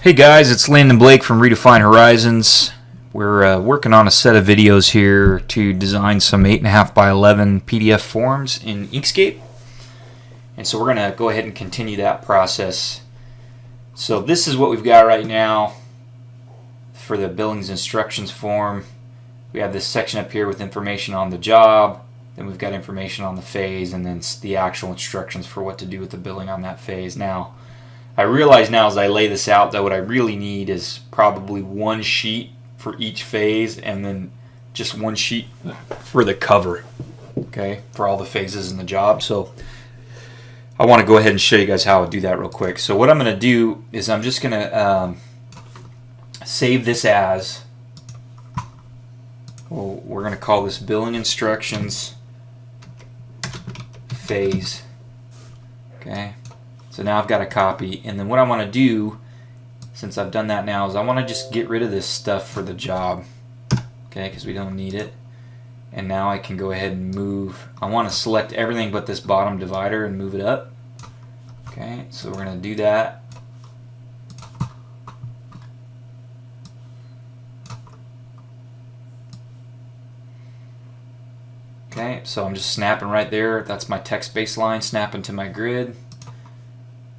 Hey guys, it's Landon Blake from Redefine Horizons. We're working on a set of videos here to design some 8.5 by 11 PDF forms in Inkscape. And so we're going to go ahead and continue that process. So this is what we've got right now for the billings instructions form. We have this section up here with information on the job, then we've got information on the phase, and then the actual instructions for what to do with the billing on that phase. Now, I realize now as I lay this out that what I really need is probably one sheet for each phase and then just one sheet for the cover, okay, for all the phases in the job. So I want to go ahead and show you guys how to do that real quick. So what I'm going to do is I'm just going to save this as, well, we're going to call this billing instructions phase, okay. So now I've got a copy, and then what I want to do, since I've done that now, is I want to just get rid of this stuff for the job, okay, because we don't need it. And now I can go ahead and move. I want to select everything but this bottom divider and move it up. Okay, so we're going to do that. Okay, so I'm just snapping right there. That's my text-based line, snapping to my grid.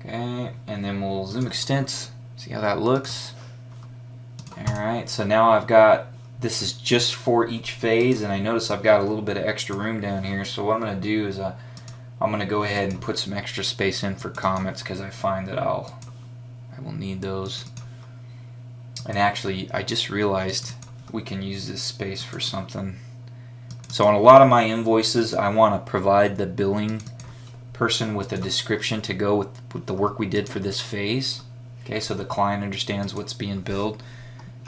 Okay, and then we'll zoom extent, see how that looks. Alright, so now I've got, this is just for each phase, and I notice I've got a little bit of extra room down here. So what I'm going to do is I'm going to go ahead and put some extra space in for comments, because I find that I will need those. And actually, I just realized we can use this space for something. So on a lot of my invoices, I want to provide the billing person with a description to go with the work we did for this phase, okay, so the client understands what's being billed.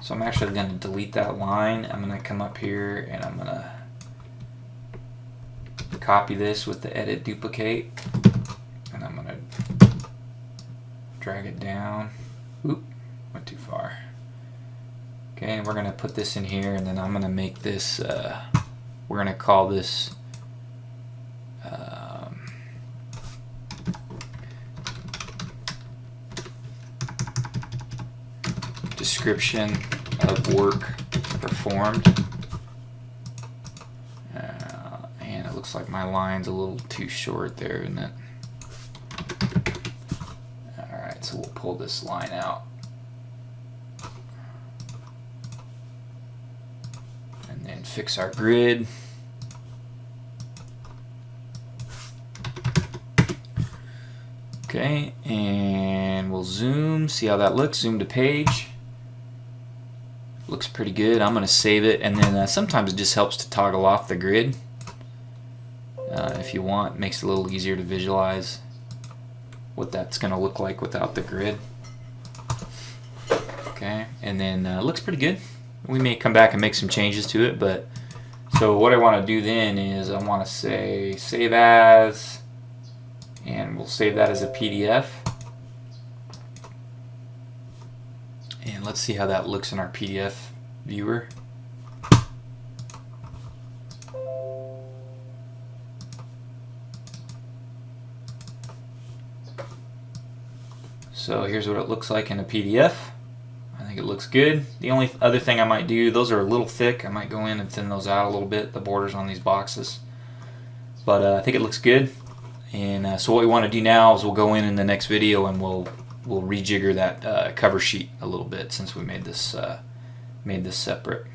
So I'm actually going to delete that line. I'm going to come up here and I'm going to copy this with the edit duplicate, and I'm going to drag it down. Oop, went too far. Okay, and we're going to put this in here, and then I'm going to make this we're going to call this description of work performed. And it looks like my line's a little too short there, isn't it? Alright, so we'll pull this line out. And then fix our grid. Okay, and we'll zoom, see how that looks, zoom to page. Looks pretty good. I'm going to save it, and then sometimes it just helps to toggle off the grid if you want. It makes it a little easier to visualize what that's going to look like without the grid. Okay, and then it looks pretty good. We may come back and make some changes to it, but so what I want to do then is I want to say save as, and we'll save that as a PDF. And let's see how that looks in our PDF viewer. So here's what it looks like in a PDF. I think it looks good. The only other thing I might do, those are a little thick. I might go in and thin those out a little bit, the borders on these boxes. But I think it looks good. And so what we want to do now is we'll go in the next video and we'll rejigger that cover sheet a little bit, since we made this separate.